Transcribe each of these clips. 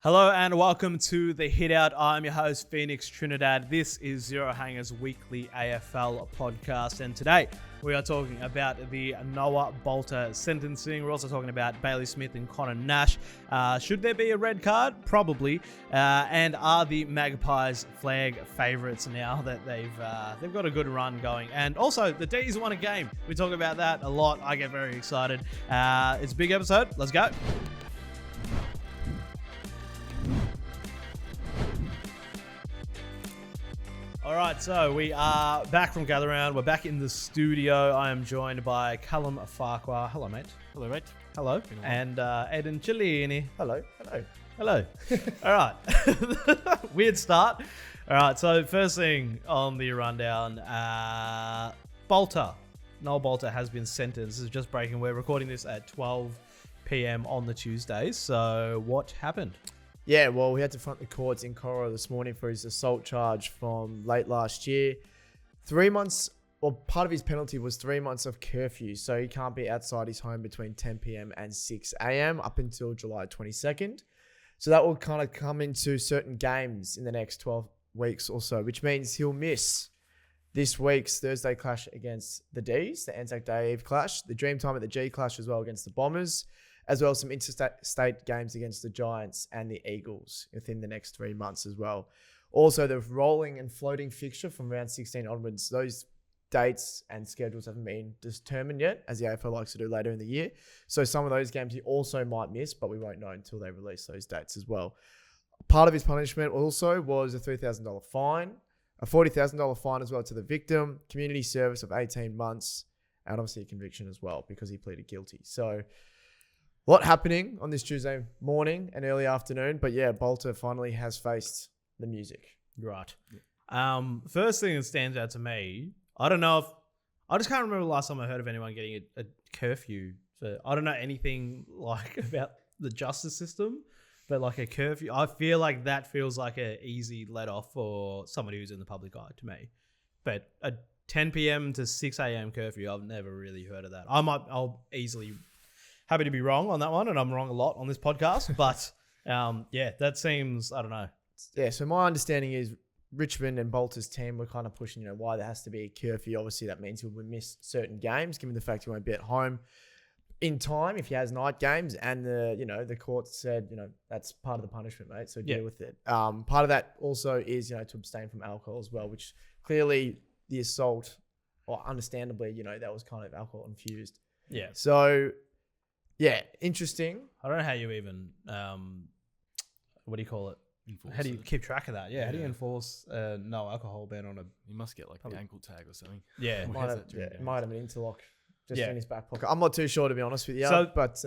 Hello and welcome to the Hitout. I'm your host, Phoenix Trinidad. This is Zero Hanger's weekly AFL podcast, and today we are talking about the Noah Balta sentencing. We're also talking about Bailey Smith and Conor Nash. Should there be a red card? Probably. And are the Magpies flag favourites now that they've got a good run going? And also, the D's won a game. We talk about that a lot. I get very excited. It's a big episode. Let's go. All right, so we are back from Gather Round. We're back in the studio. I am joined by Callum Farquhar. Hello, mate. Hello, mate. Hello. And Aidan Cellini. Hello. Hello. Hello. All right. Weird start. All right, so first thing on the rundown, Balta. Noah Balta has been sentenced. This is just breaking. We're recording this at 12 p.m. on the Tuesdays. So what happened? Yeah, well, we had to front the courts in Coro this morning for his assault charge from late last year. 3 months, or part of his penalty was 3 months of curfew, so he can't be outside his home between 10 p.m. and 6 a.m. up until July 22nd. So that will kind of come into certain games in the next 12 weeks or so, which means he'll miss this week's Thursday clash against the D's, the Anzac Day Eve clash, the Dreamtime at the G clash as well against the Bombers, as well as some interstate games against the Giants and the Eagles within the next 3 months as well. Also, the rolling and floating fixture from round 16 onwards, those dates and schedules haven't been determined yet, as the AFL likes to do later in the year. So some of those games he also might miss, but we won't know until they release those dates as well. Part of his punishment also was a $3,000 fine, a $40,000 fine as well to the victim, community service of 18 months, and obviously a conviction as well because he pleaded guilty. So a lot happening on this Tuesday morning and early afternoon. But yeah, Balta finally has faced the music. Right. First thing that stands out to me, I don't know if... I just can't remember the last time I heard of anyone getting a curfew. So I don't know anything like about the justice system, but like a curfew, I feel like that feels like an easy let off for somebody who's in the public eye to me. But a 10 p.m. to 6 a.m. curfew, I've never really heard of that. I'll easily... Happy to be wrong on that one, and I'm wrong a lot on this podcast. But yeah, that seems, I don't know. Yeah, so my understanding is Richmond and Balta's team were kind of pushing, why there has to be a curfew. Obviously, that means he will miss certain games, given the fact he won't be at home in time if he has night games. And the court said, that's part of the punishment, mate. So deal with it. Part of that also is, to abstain from alcohol as well, which clearly the assault, or understandably, that was kind of alcohol infused. Yeah. So yeah, interesting. I don't know how you even, what do you call it? Enforce how do you it. keep track of that? Yeah, how do you enforce no alcohol ban on a... You must get like an ankle tag or something. Yeah. Might have an interlock just Yeah. in his back pocket. I'm not too sure, to be honest with you. So- but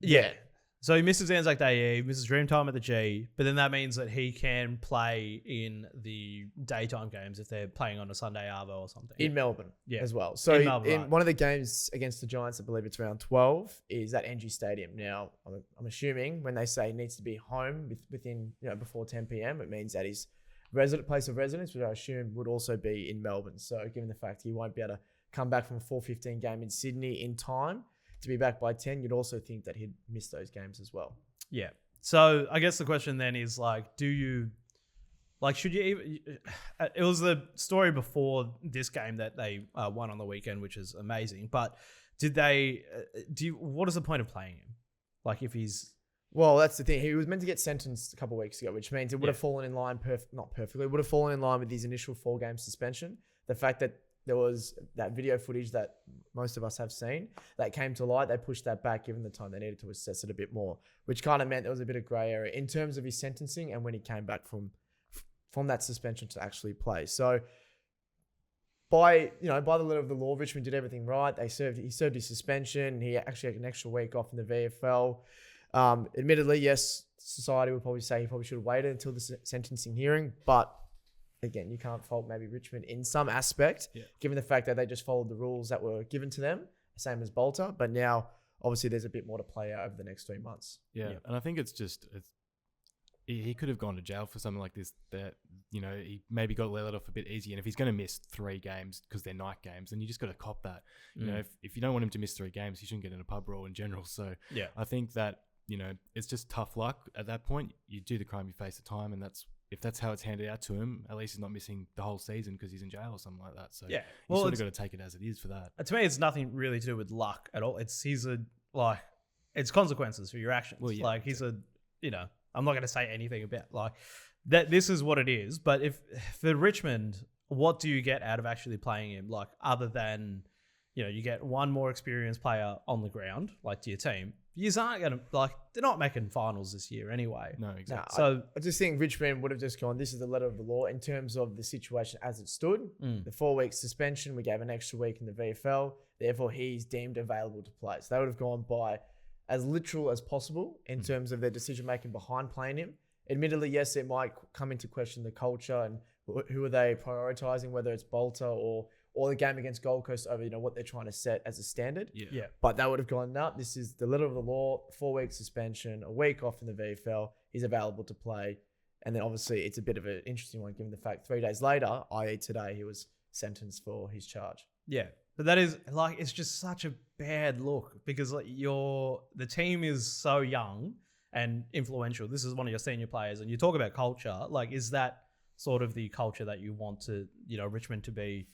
Yeah. So he misses Anzac Day Eve, misses Dreamtime at the G, but then that means that he can play in the daytime games if they're playing on a Sunday Arvo or something. in Melbourne Yeah. as well. So In Melbourne, right. one of the games against the Giants, I believe it's round 12, is at NG Stadium. Now, I'm assuming when they say he needs to be home within, before 10 p.m, it means that his place of residence, which I assume would also be in Melbourne. So given the fact he won't be able to come back from a 4:15 game in Sydney in time to be back by 10, you'd also think that he'd miss those games as well. Yeah. So I guess the question then is should you even... It was the story before this game that they won on the weekend, which is amazing. But did they... what is the point of playing him? Like if he's... Well, that's the thing. He was meant to get sentenced a couple of weeks ago, which means it would have fallen in line, not perfectly, it would have fallen in line with his initial 4-game suspension. The fact that there was that video footage that most of us have seen that came to light, they pushed that back given the time they needed to assess it a bit more, which kind of meant there was a bit of grey area in terms of his sentencing and when he came back from that suspension to actually play. So by the letter of the law, Richmond did everything right. He served his suspension. He actually had an extra week off in the VFL. Admittedly, yes, society would probably say he probably should have waited until the sentencing hearing, but again, you can't fault maybe Richmond in some aspect, given the fact that they just followed the rules that were given to them, same as Balta. But now, obviously, there's a bit more to play out over the next 3 months. Yeah. And I think he could have gone to jail for something like this, that, he maybe got let off a bit easy. And if he's going to miss 3 games because they're night games, then you just got to cop that. If you don't want him to miss 3 games, he shouldn't get in a pub brawl in general. So I think that it's just tough luck at that point. You do the crime, you face the time, and if that's how it's handed out to him, at least he's not missing the whole season because he's in jail or something like that. So Yeah. you sort of got to take it as it is for that. To me, it's nothing really to do with luck at all. It's it's consequences for your actions. Well, yeah, like he's I'm not going to say anything about like that. This is what it is. But if for Richmond, what do you get out of actually playing him? Like other than, you get one more experienced player on the ground, like to your team. You aren't going to they're not making finals this year anyway. No, exactly. No, So I just think Richmond would have just gone, this is the letter of the law in terms of the situation as it stood. The 4-week suspension, we gave an extra week in the VFL. Therefore, he's deemed available to play. So they would have gone by as literal as possible in terms of their decision-making behind playing him. Admittedly, yes, it might come into question the culture and who are they prioritising, whether it's Balta or the game against Gold Coast over, what they're trying to set as a standard. yeah. But they would have gone, no, this is the letter of the law, 4-week suspension, a week off in the VFL. He's available to play. And then obviously it's a bit of an interesting one given the fact 3 days later, i.e. today, he was sentenced for his charge. Yeah. But that is it's just such a bad look because the team is so young and influential. This is one of your senior players, and you talk about culture. Like, is that sort of the culture that you want to, Richmond to be?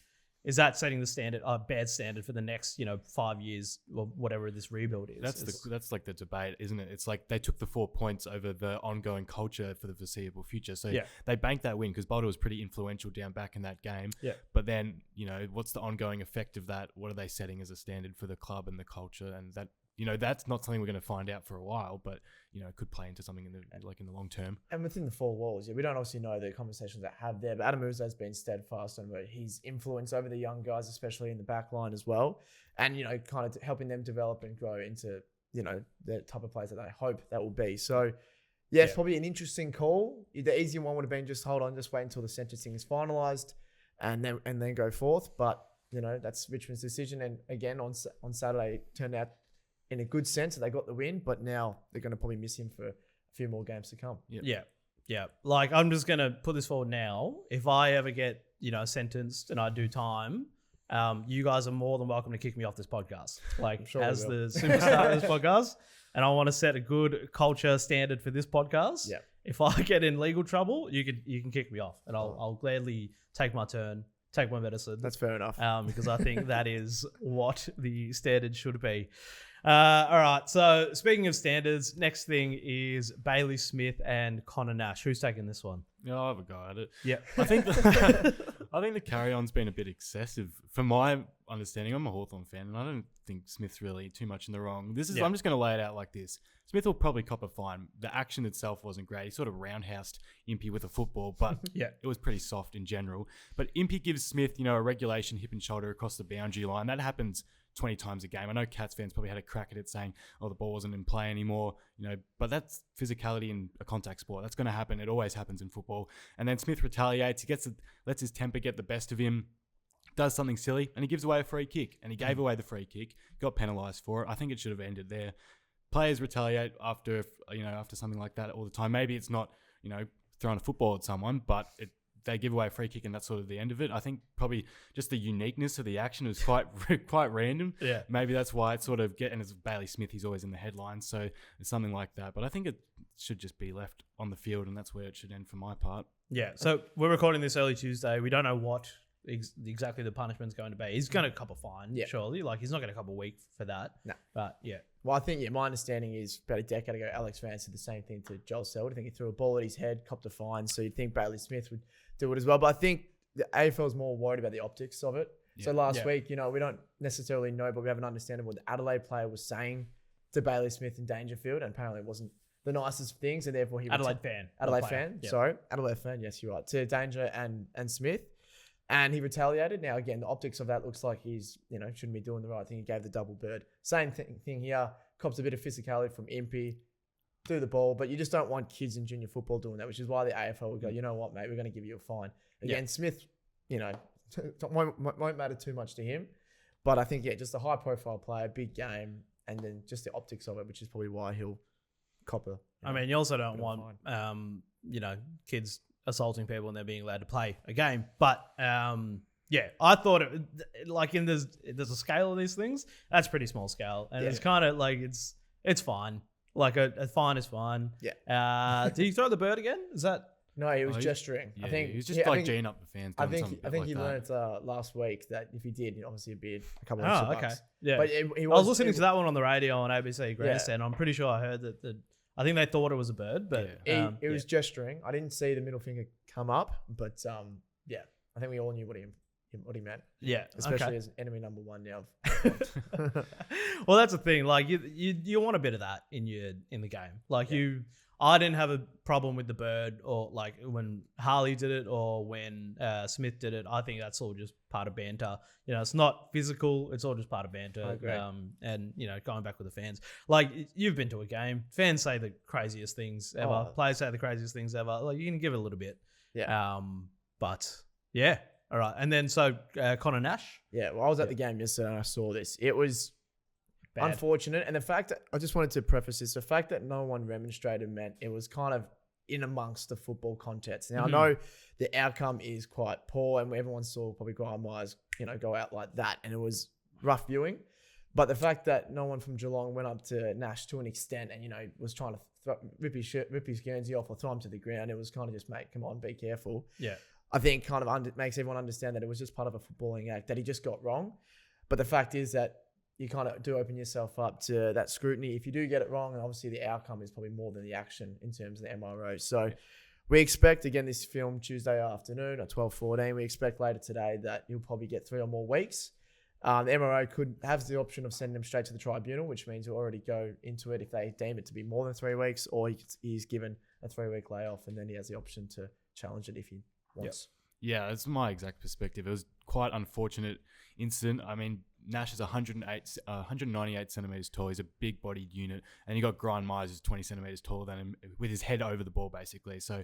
Is that setting the standard, a bad standard for the next, 5 years or whatever this rebuild is? That's like the debate, isn't it? It's like they took the 4 points over the ongoing culture for the foreseeable future. So they banked that win because Balta was pretty influential down back in that game. Yeah. But then, what's the ongoing effect of that? What are they setting as a standard for the club and the culture? And that, that's not something we're going to find out for a while, but, it could play into something in the long term. And within the 4 walls, we don't obviously know the conversations that have there, but Adam Uzo has been steadfast on his influence over the young guys, especially in the back line as well. And, kind of helping them develop and grow into, the type of players that they hope that will be. So, it's probably an interesting call. The easier one would have been just hold on, just wait until the sentencing is finalised and then go forth. But, that's Richmond's decision. And again, on Saturday, it turned out in a good sense that they got the win, but now they're going to probably miss him for a few more games to come. Yep. Yeah. Like, I'm just going to put this forward now. If I ever get, sentenced and I do time, you guys are more than welcome to kick me off this podcast. Like, sure as the superstar of this podcast. And I want to set a good culture standard for this podcast. Yeah. If I get in legal trouble, you can kick me off, and I'll gladly take my turn, take my medicine. That's fair enough. Because I think that is what the standard should be. All right. So speaking of standards, next thing is Bailey Smith and Conor Nash. Who's taking this one? Yeah, I'll have a go at it. Yeah. I think the carry-on's been a bit excessive. From my understanding, I'm a Hawthorn fan, and I don't think Smith's really too much in the wrong. I'm just going to lay it out like this. Smith will probably cop a fine. The action itself wasn't great. He sort of roundhoused Impey with a football, but it was pretty soft in general. But Impey gives Smith, a regulation hip and shoulder across the boundary line. That happens 20 times a game. I know Cats fans probably had a crack at it saying, the ball wasn't in play anymore, but that's physicality in a contact sport. That's going to happen. It always happens in football. And then Smith retaliates. He lets his temper get the best of him, does something silly, and he gives away a free kick. And he gave away the free kick, got penalised for it. I think it should have ended there. Players retaliate after something like that all the time. Maybe it's not, throwing a football at someone, but they give away a free kick and that's sort of the end of it. I think probably just the uniqueness of the action is quite random. Yeah. Maybe that's why it's sort of and it's Bailey Smith, he's always in the headlines. So it's something like that. But I think it should just be left on the field and that's where it should end for my part. Yeah. So we're recording this early Tuesday. We don't know what exactly the punishment's going to be. He's going to cop a fine, surely. Like, he's not going to cop a week for that. No. But, yeah. Well, I think, my understanding is about a decade ago, Alex Vance did the same thing to Joel Selwood. I think he threw a ball at his head, copped a fine. So you'd think Bailey Smith would do it as well. But I think the AFL is more worried about the optics of it. Yeah. So last week, we don't necessarily know, but we have an understanding of what the Adelaide player was saying to Bailey Smith in Dangerfield. And apparently it wasn't the nicest things. And therefore he Adelaide fan. Yep. Sorry. Adelaide fan. Yes, you're right. To Danger and Smith. And he retaliated. Now, again, the optics of that looks like he's, shouldn't be doing the right thing. He gave the double bird. Same thing here. Cops a bit of physicality from Impey, threw the ball, but you just don't want kids in junior football doing that, which is why the AFL would go, you know what, mate, we're going to give you a fine. Again, Smith, won't matter too much to him. But I think, just a high-profile player, big game, and then just the optics of it, which is probably why he'll cop a... I mean, you also don't want, kids assaulting people and they're being allowed to play a game. But, I thought there's a scale of these things. That's pretty small scale. And it's kind of like, it's fine. Like a fine is fine. Yeah. Did he throw the bird again? Is that? No, he was gesturing. Yeah, I think he was just G'ing up the fans. I think he learned last week that if he did, obviously it'd be a couple of extra bucks. Yeah. But I was listening to that one on the radio on ABC Grandstand. I'm pretty sure I heard that. I think they thought it was a bird, but it was gesturing. I didn't see the middle finger come up, but I think we all knew what he meant. Yeah, especially as enemy number one now. Well, that's the thing. Like you want a bit of that in the game. Like I didn't have a problem with the bird, or like when Harley did it, or when Smith did it. I think that's all just part of banter. It's not physical. It's all just part of banter. I agree. And going back with the fans, like you've been to a game. Fans say the craziest things ever. Players say the craziest things ever. Like you can give it a little bit. Yeah. But yeah. All right. And then Conor Nash. Yeah. Well, I was at the game yesterday and I saw this. It was bad. Unfortunate. And the fact that I just wanted to preface this, the fact that no one remonstrated meant it was kind of in amongst the football context. Now, I know the outcome is quite poor and everyone saw probably Graham Myers, go out like that, and it was rough viewing. But the fact that no one from Geelong went up to Nash to an extent and, was trying to rip his Guernsey off or throw him to the ground, it was kind of just, mate, come on, be careful. Yeah. I think kind of makes everyone understand that it was just part of a footballing act that he just got wrong. But the fact is that you kind of do open yourself up to that scrutiny if you do get it wrong, and obviously the outcome is probably more than the action in terms of the MRO. So we expect, again, this film Tuesday afternoon at 12:14, we expect later today that he'll probably get 3 or more weeks. The MRO could have the option of sending him straight to the tribunal, which means he'll already go into it if they deem it to be more than 3 weeks, or he's given a 3-week layoff, and then he has the option to challenge it if he wants. Yeah, that's my exact perspective. It was quite unfortunate incident. I mean, Nash is 198 centimeters tall. He's a big-bodied unit, and you got Grant Myers, who's 20 centimeters taller than him, with his head over the ball, basically. So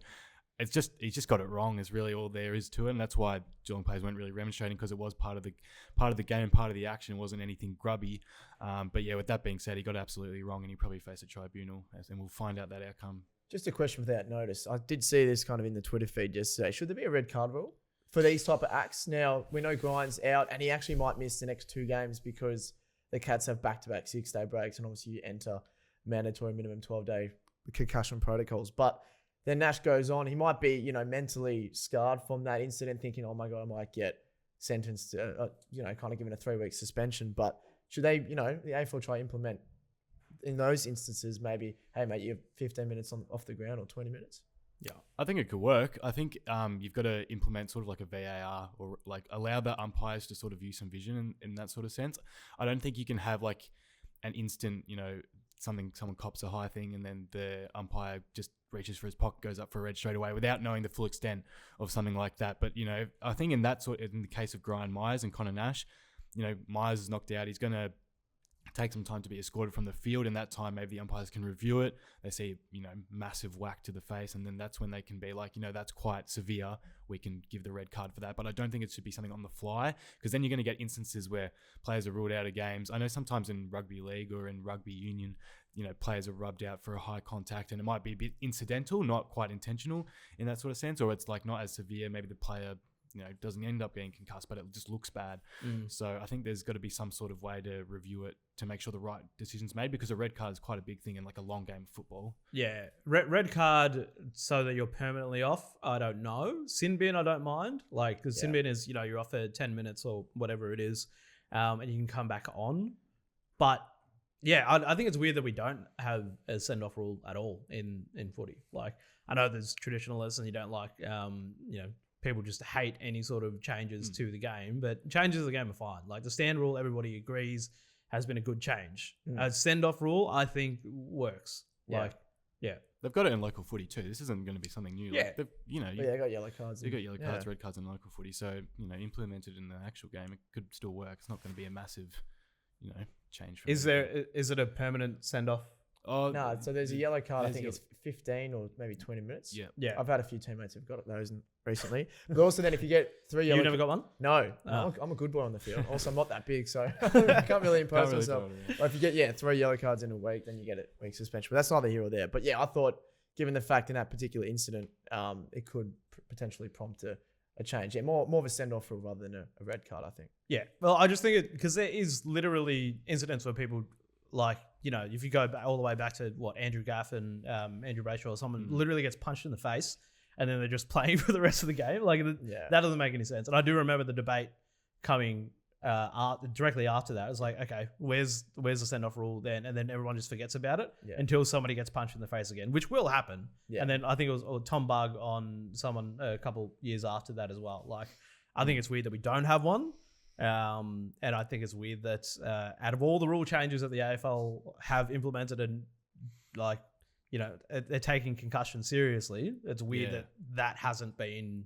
he's just got it wrong. Is really all there is to it, and that's why Geelong players weren't really remonstrating, because it was part of the game, part of the action. It wasn't anything grubby. But yeah, with that being said, he got it absolutely wrong, and he probably faced a tribunal, and we'll find out that outcome. Just a question without notice. I did see this kind of in the Twitter feed yesterday. Should there be a red card rule for these type of acts? Now, we know Grind's out, and he actually might miss the next 2 games because the Cats have back-to-back 6-day breaks, and obviously you enter mandatory minimum 12-day concussion protocols. But then Nash goes on. He might be, mentally scarred from that incident, thinking, oh my God, I might get sentenced to, kind of given a 3-week suspension. But should they, the AFL try implement in those instances, maybe, hey, mate, you have 15 minutes off the ground or 20 minutes? Yeah, I think it could work. I think you've got to implement sort of like a VAR, or like allow the umpires to sort of use some vision in that sort of sense. I don't think you can have like an instant, someone cops a high thing and then the umpire just reaches for his pocket, goes up for a red straight away without knowing the full extent of something like that. But, I think in the case of Grant Myers and Conor Nash, Myers is knocked out. He's going to take some time to be escorted from the field. In that time, maybe the umpires can review it. They see, massive whack to the face, and then that's when they can be like, that's quite severe. We can give the red card for that. But I don't think it should be something on the fly, because then you're going to get instances where players are ruled out of games. I know sometimes in rugby league or in rugby union, players are rubbed out for a high contact, and it might be a bit incidental, not quite intentional in that sort of sense, or it's like not as severe. Maybe the player doesn't end up being concussed, but it just looks bad. So I think there's got to be some sort of way to review it to make sure the right decision's made, because a red card is quite a big thing in like a long game of football. Yeah. Red card so that you're permanently off, I don't know. Sin bin, I don't mind. Like, because sin bin is, you're off for 10 minutes or whatever it is, and you can come back on. But yeah, I think it's weird that we don't have a send-off rule at all in footy. Like, I know there's traditionalists and you don't like, people just hate any sort of changes to the game, but changes to the game are fine. Like the stand rule, everybody agrees has been a good change. A send-off rule, I think, works. Like, they've got it in local footy too. This isn't going to be something new. Yeah, like they got yellow cards. You got yellow cards, red cards in local footy. So implemented in the actual game, it could still work. It's not going to be a massive, change. Is it a permanent send-off? Oh no, so there's a yellow card. I think it's 15 or maybe 20 minutes. Yeah. I've had a few teammates who've got those recently. But also then if you get 3 yellow... You never got one? No. Oh. I'm a good boy on the field. Also, I'm not that big, so I can't really impose myself. But if you get, 3 yellow cards in a week, then you get a week suspension. But that's neither here or there. But yeah, I thought, given the fact in that particular incident, it could potentially prompt a change. Yeah, more of a send-off rather than a red card, I think. Yeah. Well, I just think because there is literally incidents where people like, you know, if you go all the way back to Andrew Gaff and Andrew Brayshaw, someone literally gets punched in the face and then they're just playing for the rest of the game. Like that doesn't make any sense. And I do remember the debate coming directly after that. It was like, okay, where's the send-off rule then? And then everyone just forgets about it until somebody gets punched in the face again, which will happen. Yeah. And then I think it was Tom Bug on someone a couple years after that as well. Like, I think it's weird that we don't have one. And I think it's weird that out of all the rule changes that the AFL have implemented and, like, you know, they're taking concussion seriously, it's weird that hasn't been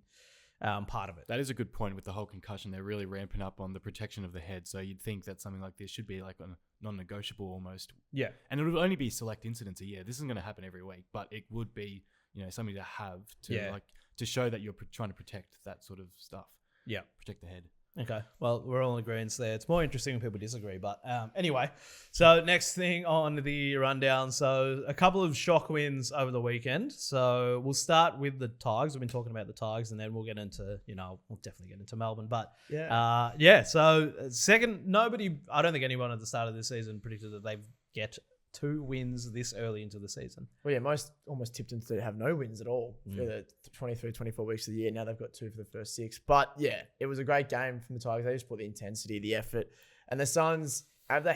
part of it. That is a good point with the whole concussion. They're really ramping up on the protection of the head. So you'd think that something like this should be like a non-negotiable almost. Yeah. And it would only be select incidents a year. This isn't going to happen every week, but it would be, you know, something to have to show that you're trying to protect that sort of stuff. Yeah. Protect the head. Okay, well, we're all in agreement there. It's more interesting when people disagree. But anyway, so next thing on the rundown. So a couple of shock wins over the weekend. So we'll start with the Tigers. We've been talking about the Tigers, and then we'll get into, you know, we'll definitely get into Melbourne. But so second, I don't think anyone at the start of this season predicted that they'd get 2 wins this early into the season. Well, yeah, most almost tipped them to have no wins at all for the 23, 24 weeks of the year. Now they've got 2 for the first 6. But yeah, it was a great game from the Tigers. They just brought the intensity, the effort. And the Suns, as they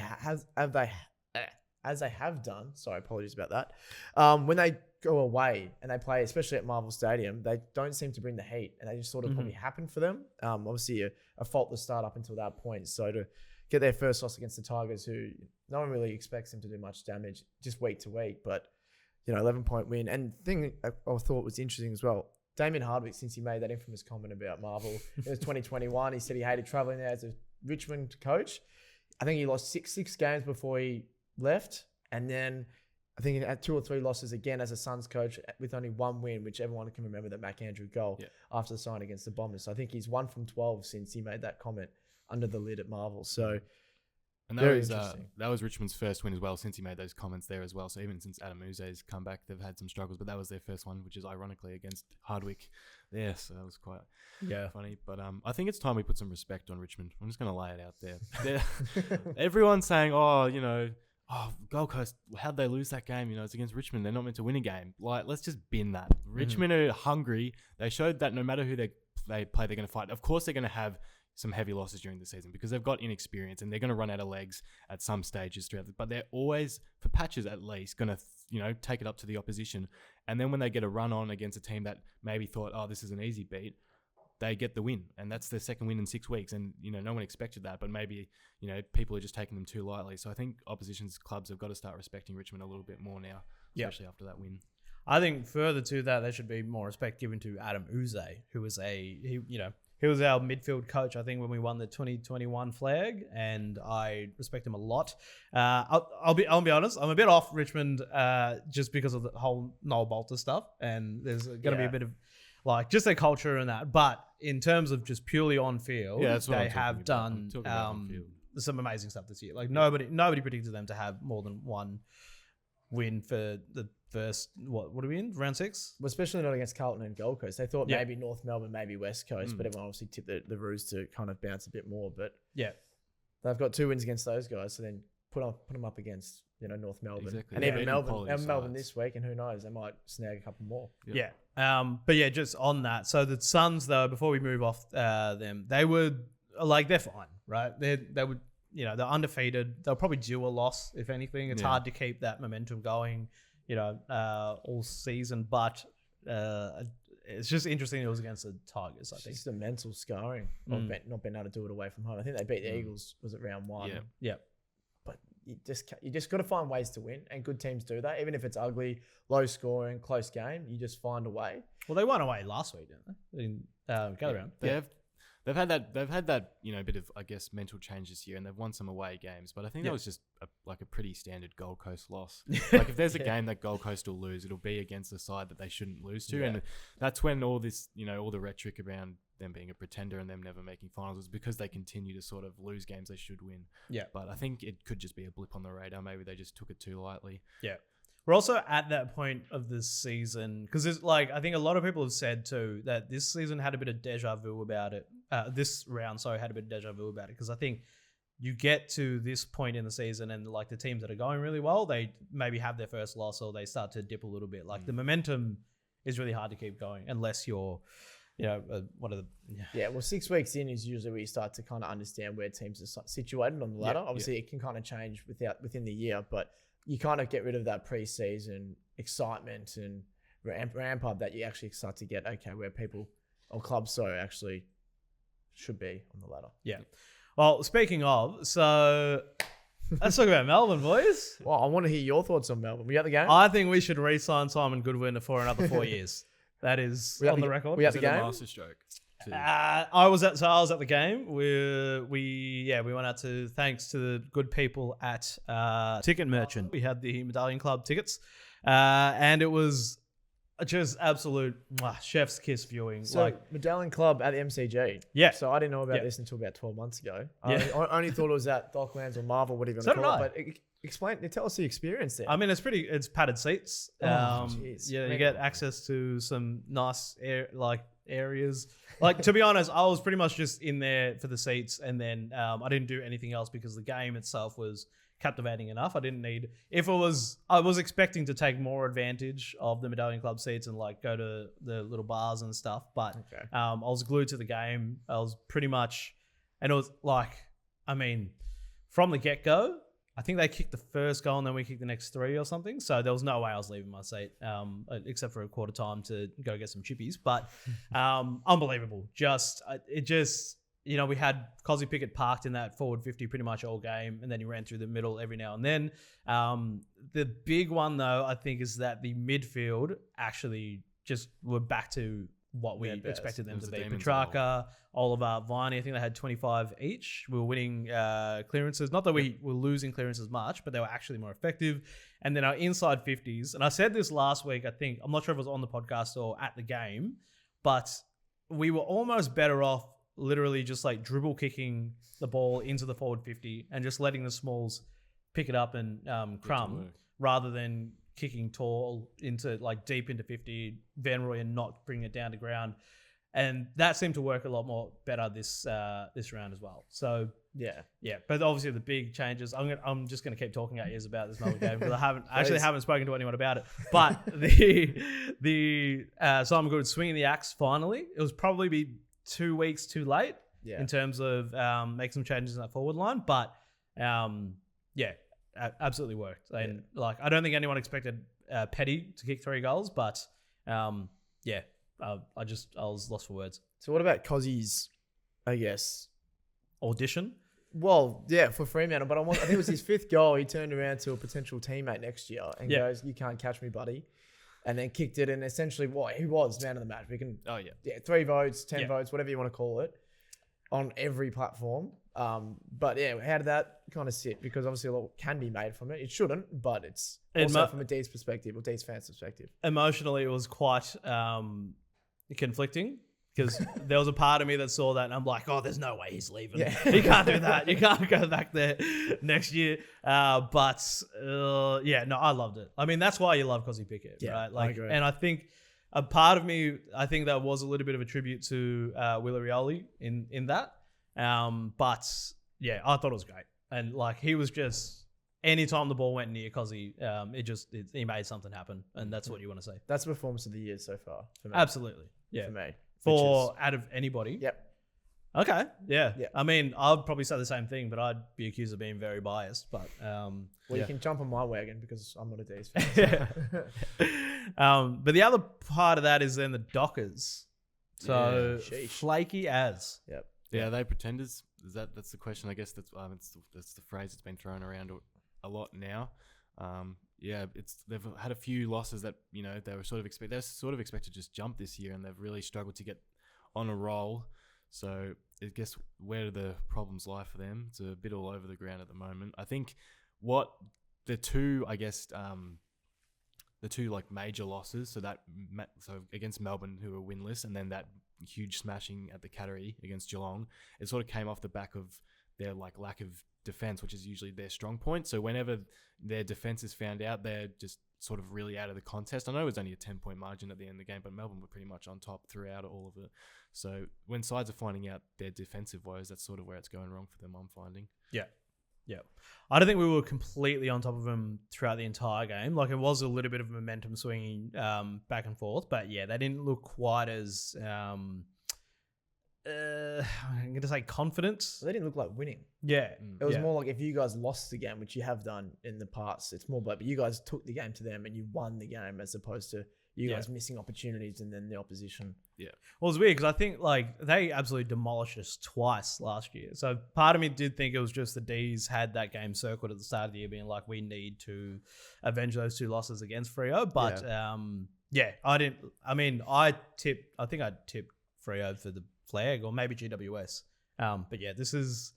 have done, sorry, apologies about that, when they go away and they play, especially at Marvel Stadium, they don't seem to bring the heat. And they just sort of probably happen for them. Obviously, a faultless start up until that point. So to get their first loss against the Tigers, who no one really expects them to do much damage just week to week, but, you know, 11-point win. And the thing I thought was interesting as well, Damien Hardwick, since he made that infamous comment about Marvel, it was 2021, he said he hated travelling there as a Richmond coach. I think he lost six games before he left, and then I think he had 2 or 3 losses again as a Suns coach with only 1 win, which everyone can remember, that McAndrew goal after the sign against the Bombers. So I think he's 1 from 12 since he made that comment under the lid at Marvel. So, and that was Richmond's first win as well since he made those comments there as well. So even since Adam Uze's come back, they've had some struggles, but that was their first one, which is ironically against Hardwick. Yeah, so that was quite funny. But I think it's time we put some respect on Richmond. I'm just going to lay it out there. Everyone's saying, Gold Coast, how'd they lose that game? You know, it's against Richmond. They're not meant to win a game. Like, let's just bin that. Richmond are hungry. They showed that no matter who they play, they're going to fight. Of course, they're going to have some heavy losses during the season because they've got inexperience and they're going to run out of legs at some stages throughout. But they're always, for patches at least, going to take it up to the opposition. And then when they get a run on against a team that maybe thought, oh, this is an easy beat, they get the win. And that's their second win in 6 weeks. And, you know, no one expected that, but maybe, you know, people are just taking them too lightly. So I think opposition's clubs have got to start respecting Richmond a little bit more now, especially after that win. I think further to that, there should be more respect given to Adam Uze, who was he was our midfield coach, I think, when we won the 2021 flag, and I respect him a lot. I'll be honest, I'm a bit off Richmond just because of the whole Noah Balta stuff, and there's going to be a bit of like just their culture and that. But in terms of just purely on field, they have done some amazing stuff this year. Like nobody predicted them to have more than 1 win for the first, what are we in? Round 6? Well, especially not against Carlton and Gold Coast. They thought maybe North Melbourne, maybe West Coast, but everyone obviously tipped the Roos to kind of bounce a bit more. But they've got 2 wins against those guys, so then put them up against, you know, North Melbourne. Exactly. And even Melbourne this week, and who knows, they might snag a couple more. But yeah, just on that. So the Suns, though, before we move off them, they were like, they're fine, right? They would, you know, they're undefeated. They'll probably due a loss, if anything. It's hard to keep that momentum going, you know, all season. But it's just interesting it was against the Tigers, I think. It's just a mental scarring of not being able to do it away from home. I think they beat the Eagles, was it round 1? Yeah. But you just got to find ways to win, and good teams do that. Even if it's ugly, low scoring, close game, you just find a way. Well, they won away last week, didn't they? In Gather Round. They've had that, you know, bit of, I guess, mental change this year, and they've won some away games. But I think that was just a pretty standard Gold Coast loss. Like if there's a game that Gold Coast will lose, it'll be against the side that they shouldn't lose to, and that's when all this, you know, all the rhetoric around them being a pretender and them never making finals is because they continue to sort of lose games they should win. Yeah. But I think it could just be a blip on the radar. Maybe they just took it too lightly. Yeah. We're also at that point of the season because it's like, I think a lot of people have said too that this season had a bit of deja vu about it. This round, had a bit of deja vu about it because I think you get to this point in the season and like the teams that are going really well, they maybe have their first loss or they start to dip a little bit. Like the momentum is really hard to keep going unless you're, one of the... Yeah, well, 6 weeks in is usually where you start to kind of understand where teams are situated on the ladder. Obviously, it can kind of change within the year, but you kind of get rid of that pre-season excitement and ramp up that you actually start to get, okay, where people or clubs actually should be on the ladder. Yeah. Well, speaking of, so let's talk about Melbourne, boys. Well, I want to hear your thoughts on Melbourne. Were you at the game? I think we should re-sign Simon Goodwin for another 4 years. That is on the record. Were you at the Is it a game? masterstroke? I was at the game. We went out to thanks to the good people at Ticket Merchant. We had the Medallion Club tickets, and it was just absolute chef's kiss viewing. So Medallion Club at the MCG. Yeah. So I didn't know about this until about 12 months ago. Yeah. I only thought it was at Docklands or Marvel, whatever you So want to call did it. But tell us the experience there. I mean, it's padded seats. Jeez. You get access to some nice areas. Like, to be honest, I was pretty much just in there for the seats, and then I didn't do anything else because the game itself was captivating enough. I didn't need... I was expecting to take more advantage of the Medallion Club seats and like go to the little bars and stuff, but I was glued to the game. I was pretty much... And it was like, I mean, from the get-go, I think they kicked the first goal and then we kicked the next 3 or something. So there was no way I was leaving my seat, except for a quarter time to go get some chippies. But unbelievable. We had Cozzy Pickett parked in that forward 50 pretty much all game, and then he ran through the middle every now and then. The big one, though, I think, is that the midfield actually just were back to what we expected them to be. Petrarca, Oliver, Viney, I think they had 25 each. We were winning clearances. Not that we were losing clearances much, but they were actually more effective. And then our inside 50s, and I said this last week, I think, I'm not sure if it was on the podcast or at the game, but we were almost better off literally just like dribble kicking the ball into the forward 50 and just letting the smalls pick it up and crumb rather than kicking tall into like deep into 50, Van Roy, and not bring it down to ground. And that seemed to work a lot more better this round as well. So yeah. But obviously the big changes. I'm just going to keep talking at you about this Melbourne game because I haven't spoken to anyone about it. But the Simon Goodwin swinging the axe finally. It was probably be 2 weeks too late in terms of make some changes in that forward line, but absolutely worked. And I don't think anyone expected Petty to kick 3 goals, but I was lost for words. So what about Cozzy's, I guess, audition? Well, yeah, for Fremantle, but I think it was his 5th goal. He turned around to a potential teammate next year and goes, "You can't catch me, buddy." And then kicked it, and essentially, he was man of the match. We can, 3 votes, 10 votes, whatever you want to call it, on every platform. But yeah, how did that kind of sit? Because obviously a lot can be made from it. It shouldn't, but it's also from a D's perspective or D's fans' perspective. Emotionally, it was quite conflicting because there was a part of me that saw that and I'm like, oh, there's no way he's leaving. Yeah. He can't do that. You can't go back there next year. I loved it. I mean, that's why you love Cozzy Pickett, right? Like, I agree. And I think a part of me, I think that was a little bit of a tribute to Willioli in that. But yeah, I thought it was great. And like, he was just, anytime the ball went near Cozzy, he made something happen. And that's what you want to say. That's the performance of the year so far for me. Absolutely. Yeah. For me. Out of anybody? Yep. Okay. Yeah. I mean, I'd probably say the same thing, but I'd be accused of being very biased. But you can jump on my wagon because I'm not a D's fan. But the other part of that is then the Dockers. So flaky as. Yep. Yeah, are they pretenders? That's the question? I guess that's the phrase that's been thrown around a lot now. They've had a few losses that they were sort of expected to just jump this year, and they've really struggled to get on a roll. So I guess where do the problems lie for them? It's a bit all over the ground at the moment. I think the two like major losses, so against Melbourne, who were winless, and then that huge smashing at the Cattery against Geelong, it sort of came off the back of their like lack of defense, which is usually their strong point. So whenever their defense is found out, they're just sort of really out of the contest. I know it was only a 10-point margin at the end of the game, but Melbourne were pretty much on top throughout all of it. So when sides are finding out their defensive woes, that's sort of where it's going wrong for them, I'm finding. Yeah. I don't think we were completely on top of them throughout the entire game. Like, it was a little bit of momentum swinging back and forth, but yeah, they didn't look quite as I'm going to say confident. They didn't look like winning. Yeah. It was more like if you guys lost the game, which you have done in the past, it's more like, but you guys took the game to them and you won the game, as opposed to you guys missing opportunities and then the opposition. Yeah. Well, it's weird because I think like they absolutely demolished us twice last year. So part of me did think it was just the D's had that game circled at the start of the year, being like, we need to avenge those 2 losses against Freo. But I didn't. I mean, I think I tipped Freo for the flag or maybe GWS. But yeah, this is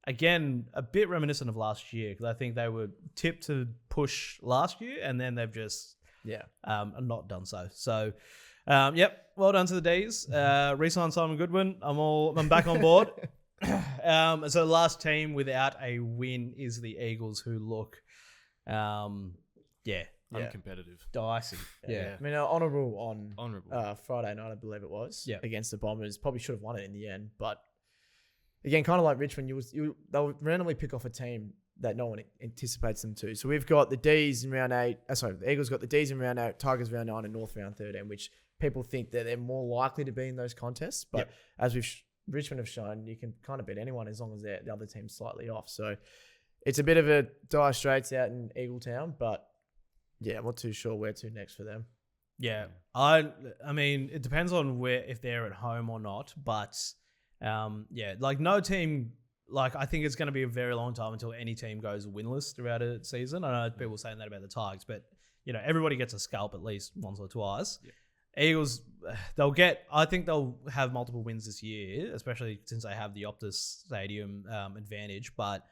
again a bit reminiscent of last year because I think they were tipped to push last year and then they've just not done so. So, well done to the D's. Re-sign Simon Goodwin. I'm back on board. So the last team without a win is the Eagles, who look, Uncompetitive. dicey. Yeah. I mean, honourable on Honourable. Friday night, I believe it was, Yeah. against the Bombers. Probably should have won it in the end, but again, kind of like Richmond, they'll randomly pick off a team that no one anticipates them to. So we've got the D's in round 8. The Eagles got the D's in round 8, Tigers round 9, and North round 13, which people think that they're more likely to be in those contests. But as Richmond have shown, you can kind of beat anyone as long as the other team's slightly off. So it's a bit of a dire straits out in Eagletown, but yeah, I'm not too sure where to next for them. Yeah. I mean, it depends on if they're at home or not, but like no team. Like, I think it's going to be a very long time until any team goes winless throughout a season. I know people saying that about the Tigers, but, everybody gets a scalp at least once or twice. Yeah. Eagles, I think they'll have multiple wins this year, especially since they have the Optus Stadium advantage. But,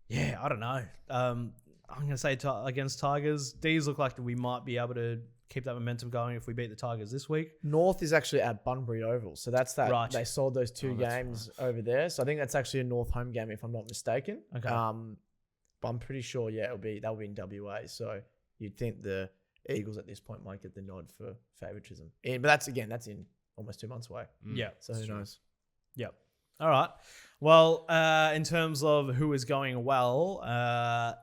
yeah, I don't know. I'm going to say against Tigers, D's look like we might be able to keep that momentum going if we beat the Tigers this week. North is actually at Bunbury Oval, so that's that. Right. They sold those 2 games over there, so I think that's actually a North home game if I'm not mistaken. Okay. But I'm pretty sure, that'll be in WA. So you'd think the Eagles at this point might get the nod for favoritism. But that's in almost 2 months away. Yeah. So who knows? Yep. All right. Well, in terms of who is going well,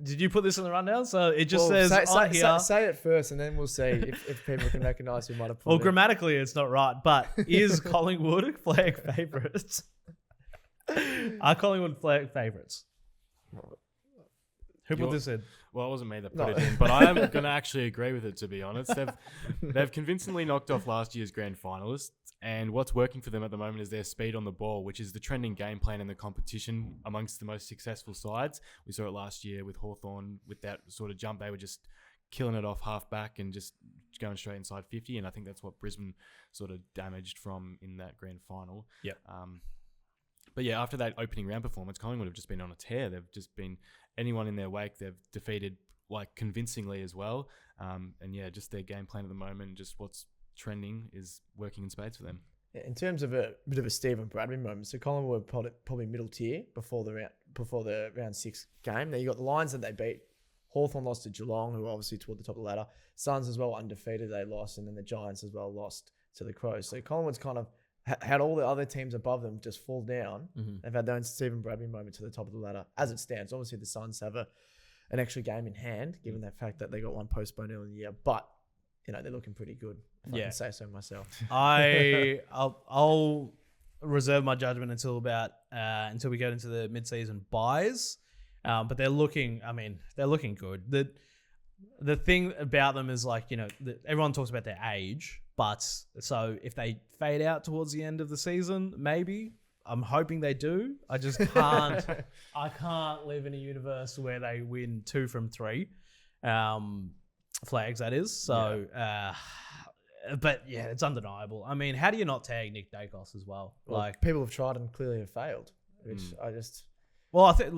did you put this in the rundown? So it just says on here. Say it first, and then we'll see if people can recognise who might have put Well, it. grammatically, it's not right, but is Collingwood flag favourites? Are Collingwood flag favourites? Who put this in? Well, it wasn't me that put it in, but I am going to actually agree with it, to be honest. They've convincingly knocked off last year's grand finalists, and what's working for them at the moment is their speed on the ball, which is the trending game plan in the competition amongst the most successful sides. We saw it last year with Hawthorn with that sort of jump. They were just killing it off half back and just going straight inside 50, and I think that's what Brisbane sort of damaged from in that grand final. Yep. But yeah, after that opening round performance, Collingwood have just been on a tear. They've just been anyone in their wake. They've defeated like convincingly as well. And yeah, just their game plan at the moment, just what's trending is working in spades for them. In terms of a bit of a Stephen Bradbury moment, so Collingwood were probably middle tier before the round 6 game. Now you got the Lions that they beat. Hawthorn lost to Geelong, who were obviously toward the top of the ladder. Suns as well undefeated, they lost, and then the Giants as well lost to the Crows. So Collingwood's kind of had all the other teams above them just fall down. Mm-hmm. They've had their own Stephen Bradbury moment to the top of the ladder. As it stands, obviously the Suns have an extra game in hand, given the fact that they got one postponed early in the year. But they're looking pretty good, if I can say so myself. I'll reserve my judgment until we get into the mid-season buys. But they're looking good. The thing about them is everyone talks about their age, but so if they fade out towards the end of the season, maybe I'm hoping they do. I just can't. I can't live in a universe where they win 2 from 3 flags. That is so. Yeah. But yeah, it's undeniable. I mean, how do you not tag Nick Dacos as well? Well, people have tried and clearly have failed, which I just. Well, I think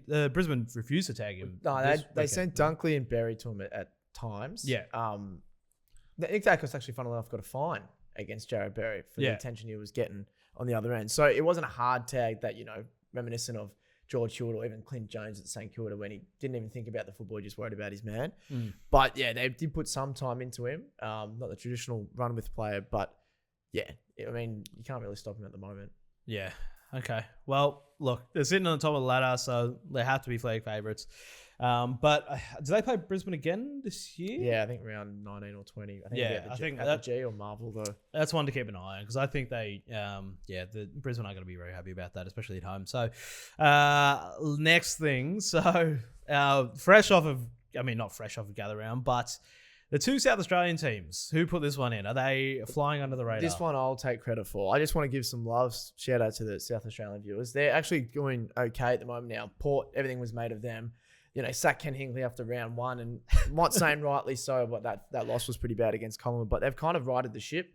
that Brisbane refused to tag him. No, they sent Dunkley and Berry to him at times. Yeah. Nick Dacos actually, funnily enough, got a fine against Jared Berry for the attention he was getting on the other end. So it wasn't a hard tag that, reminiscent of George Hewitt or even Clint Jones at St Kilda when he didn't even think about the football, he just worried about his man. But yeah, they did put some time into him. Not the traditional run with player, but yeah, I mean, you can't really stop him at the moment. Yeah. Okay. Well, look, they're sitting on the top of the ladder, so they have to be flag favourites. But do they play Brisbane again this year? Yeah, I think around 19 or 20. I think I think at that, the G or Marvel though. That's one to keep an eye on because I think they, the Brisbane are going to be very happy about that, especially at home. So, next thing, fresh off of, not fresh off of Gather Round, but the two South Australian teams, who put this one in? Are they flying under the radar? This one I'll take credit for. I just want to give some love, shout out to the South Australian viewers. They're actually going okay at the moment now. Port, everything was made of them. Sacked Ken Hinkley after round one, and I'm not saying rightly so, but that loss was pretty bad against Collingwood. But they've kind of righted the ship.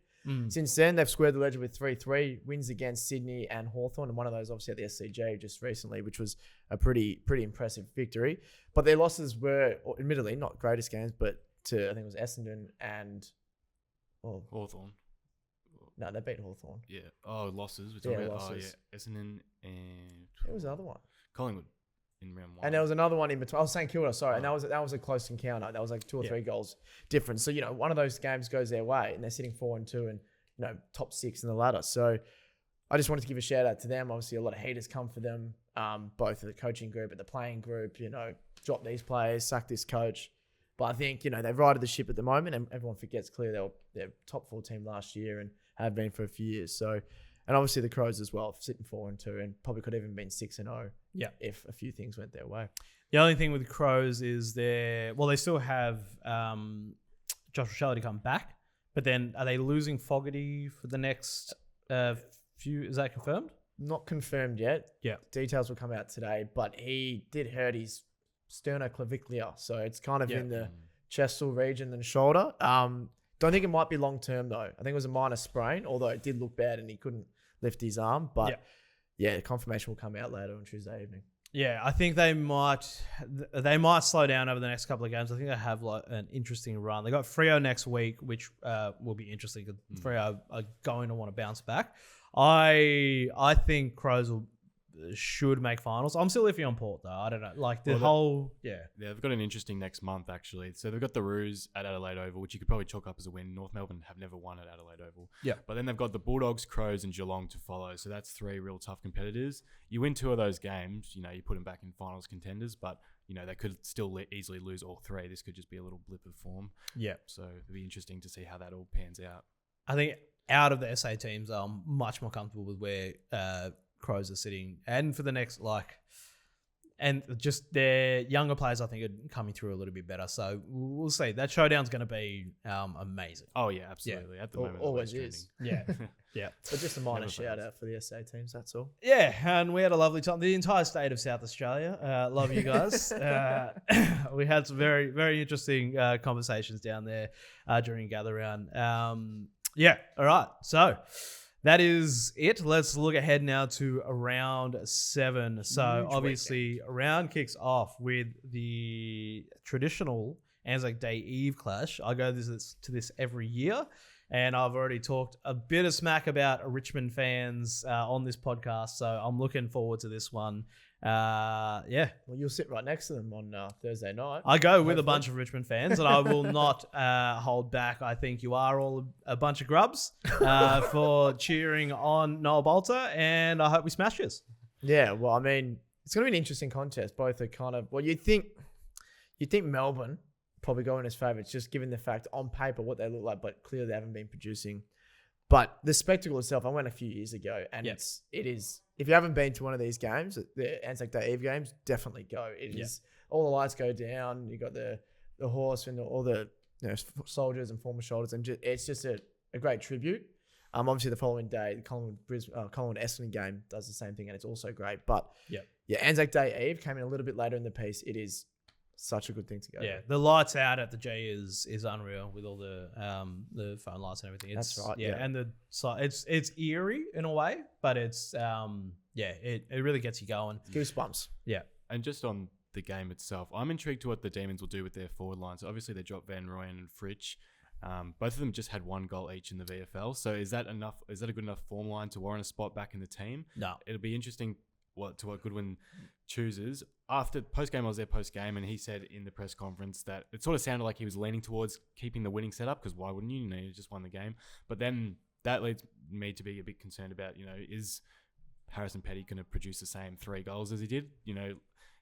Since then, they've squared the ledger with 3-3 wins against Sydney and Hawthorn, and one of those obviously at the SCG just recently, which was a pretty impressive victory. But their losses were, admittedly, not greatest games, but to, I think it was Essendon and Hawthorn. No, they beat Hawthorn. Yeah. Oh, losses. Losses. Essendon and What was the other one? Collingwood in round one. And there was another one in between. I was St Kilda, sorry. And that was a close encounter. That was like 2 or 3 goals difference. So, one of those games goes their way and they're sitting 4-2 and, top 6 in the ladder. So I just wanted to give a shout out to them. Obviously, a lot of heat has come for them, both the coaching group and the playing group, drop these players, sack this coach. But I think, they've righted the ship at the moment and everyone forgets clearly they were their top 4 team last year and have been for a few years. So, and obviously the Crows as well, sitting 4-2 and probably could have even been 6-0 if a few things went their way. The only thing with the Crows is they still have Josh Rochelle to come back, but then are they losing Fogarty for the next few? Is that confirmed? Not confirmed yet. Yeah. Details will come out today, but he did hurt his sternoclavicular, so it's kind of in the chestal region and shoulder. Don't think it might be long term though. I think it was a minor sprain, although it did look bad and he couldn't lift his arm. But confirmation will come out later on Tuesday evening. Yeah, I think they might slow down over the next couple of games. I think they have an interesting run. They got Freo next week, which will be interesting because Freo are going to want to bounce back. I think Crows should make finals. I'm still iffy on Port though. I don't know. They've got an interesting next month actually. So they've got the Roos at Adelaide Oval, which you could probably chalk up as a win. North Melbourne have never won at Adelaide Oval. Yeah. But then they've got the Bulldogs, Crows and Geelong to follow. So that's 3 real tough competitors. You win 2 of those games, you put them back in finals contenders, but they could still easily lose all 3. This could just be a little blip of form. Yeah. So it'll be interesting to see how that all pans out. I think out of the SA teams, I'm much more comfortable with where Crows are sitting, and for the next and just their younger players I think are coming through a little bit better, so we'll see. That showdown's going to be amazing. Oh yeah, absolutely. At the moment always is. Yeah. But just a minor shout out for the SA teams, that's all. Yeah, and we had a lovely time. The entire state of South Australia, love you guys. We had some very, very interesting conversations down there during Gather Round. All right, so that is it. Let's look ahead now to round 7. So obviously, round kicks off with the traditional Anzac Day Eve clash. I go to this every year, and I've already talked a bit of smack about Richmond fans on this podcast, so I'm looking forward to this one. Well, you'll sit right next to them on Thursday night. I go with a bunch of Richmond fans, and I will not hold back. I think you are all a bunch of grubs for cheering on Noah Balta, and I hope we smash this. Yeah, well, I mean, it's going to be an interesting contest. Both are kind of, you'd think Melbourne probably going as favourites, just given the fact on paper what they look like, but clearly they haven't been producing. But the spectacle itself, I went a few years ago, and it is. If you haven't been to one of these games, the Anzac Day Eve games, definitely go. It is all the lights go down. You got the horse and all the soldiers and former soldiers, and it's just a great tribute. Obviously the following day, the Collingwood Essendon game does the same thing, and it's also great. But Anzac Day Eve came in a little bit later in the piece. It is such a good thing to go. Yeah, the lights out at the G is unreal with all the phone lights and everything. That's right. Yeah, and it's eerie in a way, but it's it really gets you going. Goosebumps. Yeah, and just on the game itself, I'm intrigued to what the Demons will do with their forward line. So obviously they dropped Van Rooyen and Fritsch. Both of them just had 1 goal each in the VFL. So is that enough? Is that a good enough form line to warrant a spot back in the team? No. It'll be interesting what Goodwin chooses. After post-game, I was there post-game, and he said in the press conference that it sort of sounded like he was leaning towards keeping the winning setup, because why wouldn't you? You know, you just won the game. But then that leads me to be a bit concerned about, you know, is Harrison Petty going to produce the same 3 goals as he did? You know,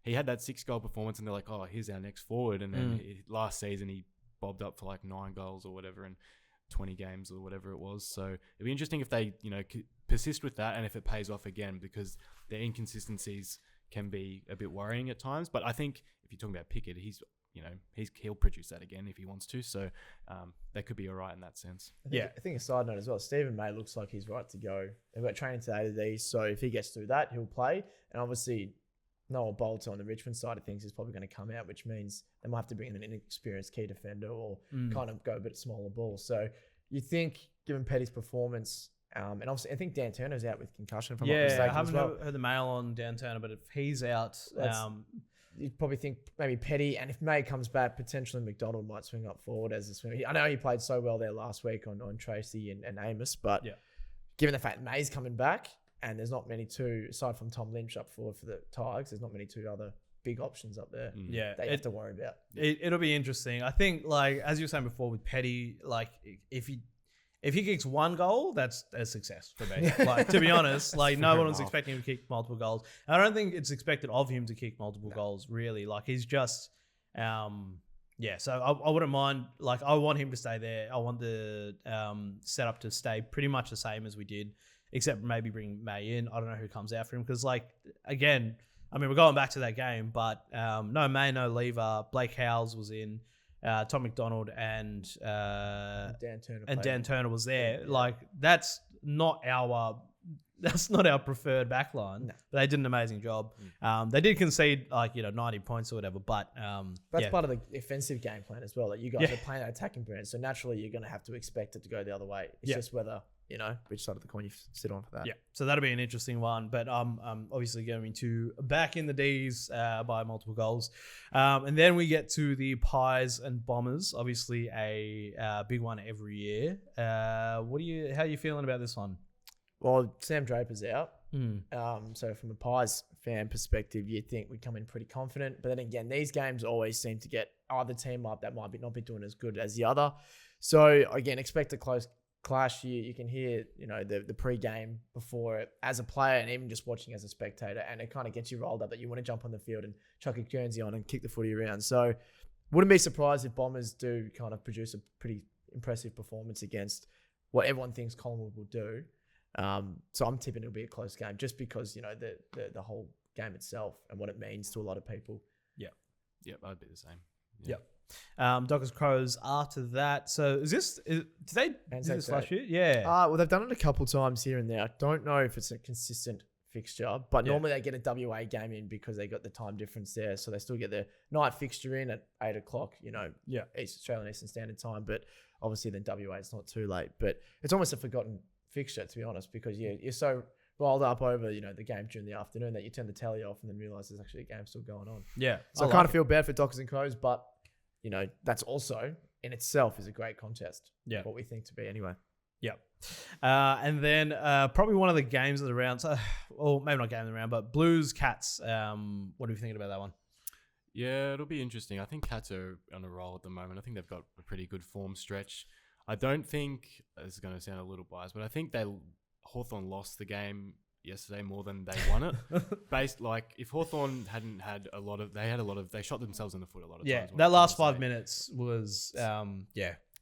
he had that 6-goal performance, and they're like, oh, here's our next forward. And then last season, he bobbed up for like 9 goals or whatever in 20 games or whatever it was. So it'd be interesting if they, you know, persist with that, and if it pays off again, because their inconsistencies can be a bit worrying at times. But I think if you're talking about Pickett, he'll produce that again if he wants to. So that could be all right in that sense. I think a side note as well, Stephen May looks like he's right to go. They've got training today to these, so if he gets through that, he'll play. And obviously, Noah Balta on the Richmond side of things is probably going to come out, which means they might have to bring in an inexperienced key defender or kind of go a bit smaller ball. So you think, given Petty's performance, and obviously I think Dan Turner's out with concussion, if I'm not mistaken. I haven't as well. heard the mail on Dan Turner, but if he's out, you'd probably think maybe Petty, and if May comes back, potentially McDonald might swing up forward as a swimmer. I know he played so well there last week on Tracy and Amos, but given the fact May's coming back, and there's not many two, aside from Tom Lynch up forward for the Tigers, there's not many two other big options up there that you have to worry about. It'll be interesting. I think, like, as you were saying before with Petty, like, if he kicks 1 goal, that's a success for me. Like, to be honest, like, no one was expecting him to kick multiple goals. And I don't think it's expected of him to kick multiple goals, really. Like, he's just, so I wouldn't mind. Like, I want him to stay there. I want the setup to stay pretty much the same as we did, except maybe bring May in. I don't know who comes out for him, because, like, again, I mean, we're going back to that game, but no May, no Lever. Blake Howes was in. Tom McDonald and Dan Turner was there. Yeah. Like, that's not our preferred backline. No. But they did an amazing job. They did concede 90 points or whatever, but that's part of the offensive game plan as well. Like, you guys are playing an attacking brand, so naturally you're going to have to expect it to go the other way. It's just whether, which side of the coin you sit on for that. Yeah, so that'll be an interesting one. But I'm obviously going to back in the D's by multiple goals. And then we get to the Pies and Bombers, obviously a big one every year. How are you feeling about this one? Well, Sam Draper's out. So from a Pies fan perspective, you'd think we'd come in pretty confident. But then again, these games always seem to get either team up that might not be doing as good as the other. So again, expect a close clash. You can hear, the pre-game before it as a player, and even just watching as a spectator, and it kind of gets you rolled up that you want to jump on the field and chuck a Guernsey on and kick the footy around. So wouldn't be surprised if Bombers do kind of produce a pretty impressive performance against what everyone thinks Collingwood will do. So I'm tipping it'll be a close game, just because the whole game itself and what it means to a lot of people. Yeah, I'd be the same. Yep. Dockers Crows after that. So did they do this last year? Yeah. Well, they've done it a couple times here and there. I don't know if it's a consistent fixture, but normally they get a WA game in because they got the time difference there, so they still get their night fixture in at 8 o'clock. Australian Eastern Standard Time, but obviously then WA it's not too late. But it's almost a forgotten fixture, to be honest, because you're so rolled up over the game during the afternoon that you turn the tally off and then realise there's actually a game still going on. Yeah, so I kind of feel bad for Dockers and Crows, but that's also in itself is a great contest. Yeah, what we think to be anyway. Yep. And then probably one of the games of the round, or maybe not game of the round, but Blues Cats. What are you thinking about that one? Yeah, it'll be interesting. I think Cats are on a roll at the moment. I think they've got a pretty good form stretch. I don't think, this is going to sound a little biased, but I think Hawthorn lost the game yesterday more than they won it. If Hawthorn hadn't had they shot themselves in the foot a lot of times. Yeah, that last 5 minutes was,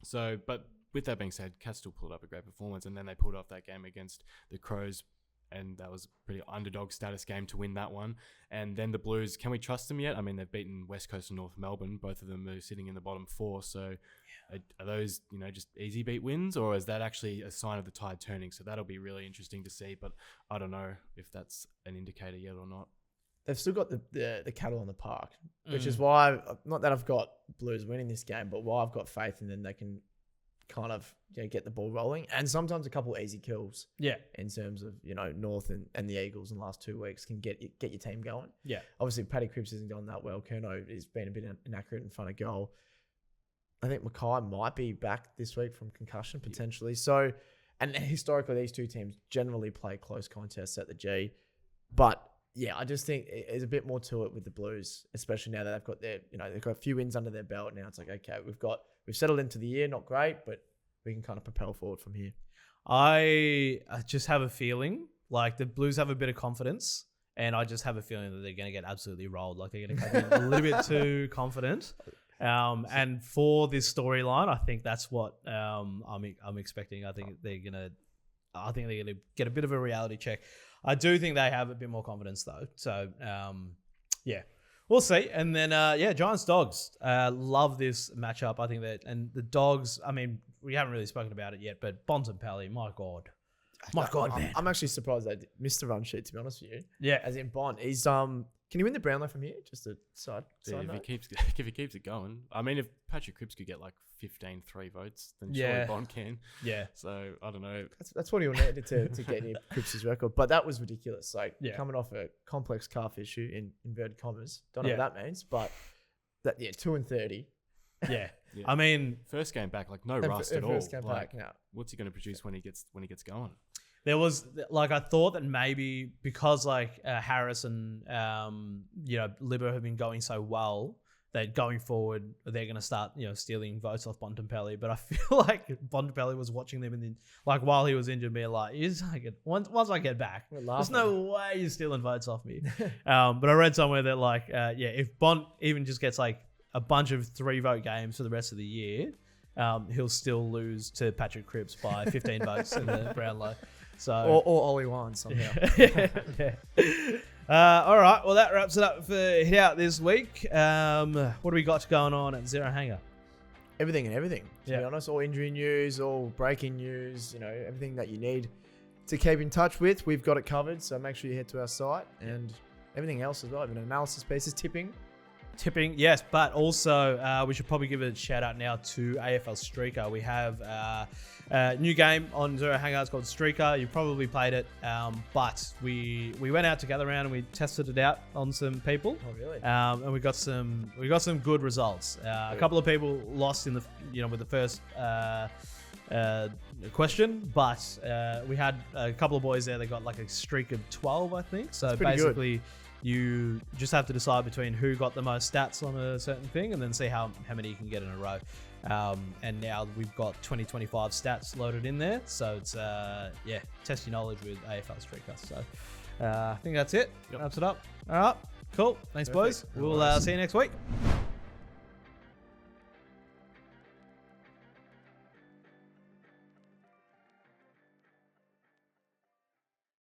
So, but with that being said, Cats still pulled up a great performance, and then they pulled off that game against the Crows, and that was a pretty underdog status game to win that one. And then the Blues, can we trust them yet? I mean, they've beaten West Coast and North Melbourne. Both of them are sitting in the bottom 4. So are those, just easy beat wins, or is that actually a sign of the tide turning? So that'll be really interesting to see, but I don't know if that's an indicator yet or not. They've still got the cattle on the park, which is why, not that I've got Blues winning this game, but why I've got faith in them. They can kind of get the ball rolling, and sometimes a couple easy kills. Yeah, in terms of North and the Eagles in the last 2 weeks can get your team going. Yeah, obviously Paddy Cripps isn't going that well. Curnow has been a bit inaccurate in front of goal. I think Mackay might be back this week from concussion potentially. So, and historically these two teams generally play close contests at the G, but yeah, I just think there's a bit more to it with the Blues, especially now that they've got they've got a few wins under their belt. Now it's like, okay, we've settled into the year, not great, but we can kind of propel forward from here. I just have a feeling like the Blues have a bit of confidence, and I just have a feeling that they're going to get absolutely rolled. Like they're going to come in a little bit too confident. And for this storyline, I think that's what I'm expecting. I think they're gonna get a bit of a reality check. I do think they have a bit more confidence though. So yeah, we'll see. And then Giants Dogs. Love this matchup. I think that, and the Dogs. I mean, we haven't really spoken about it yet, but Bontempelli, my God, man. I'm actually surprised they missed the run sheet, to be honest with you. Yeah, as in Bont, he's Can he win the Brownlow from here? Just a side if note. he keeps it going. I mean, if Patrick Cripps could get like 15 3 votes, then surely Bond can. Yeah. So I don't know. That's what he'll need to get near Cripps' record. But that was ridiculous. Like coming off a complex calf issue in inverted commas. Don't know what that means, but 2 and 30. Yeah. I mean, first game back, like no rust at all. First game back, no. What's he going to produce when he gets going? There was like, I thought that maybe because like Harris and Libba have been going so well that going forward they're going to start stealing votes off Bontempelli. But I feel like Bontempelli was watching them while he was injured, being like, once I get back, there's no way you're stealing votes off me. But I read somewhere that like if Bont even just gets like a bunch of 3-vote games for the rest of the year, he'll still lose to Patrick Cripps by 15 votes in the Brownlow. So or Ollie Wan somehow. Yeah. All right. Well, that wraps it up for Hitout this week. What do we got going on at Zero Hanger? Everything. To be honest, all injury news, all breaking news. Everything that you need to keep in touch with, we've got it covered. So make sure you head to our site and everything else as well. Even analysis pieces, tipping, yes, but also we should probably give a shout out now to AFL Streaker. We have a new game on Zero Hanger. It's called Streaker. You've probably played it, but we went out together around and we tested it out on some people. Oh, really? And we got some good results. A couple of people lost in the with the first question, but we had a couple of boys there that got like a streak of 12, I think. So basically. Good. You just have to decide between who got the most stats on a certain thing and then see how many you can get in a row. And now we've got 2025 stats loaded in there. So it's, test your knowledge with AFL Streaker. So I think that's it. Wraps it up. All right. Cool. Thanks, boys. We'll see you next week.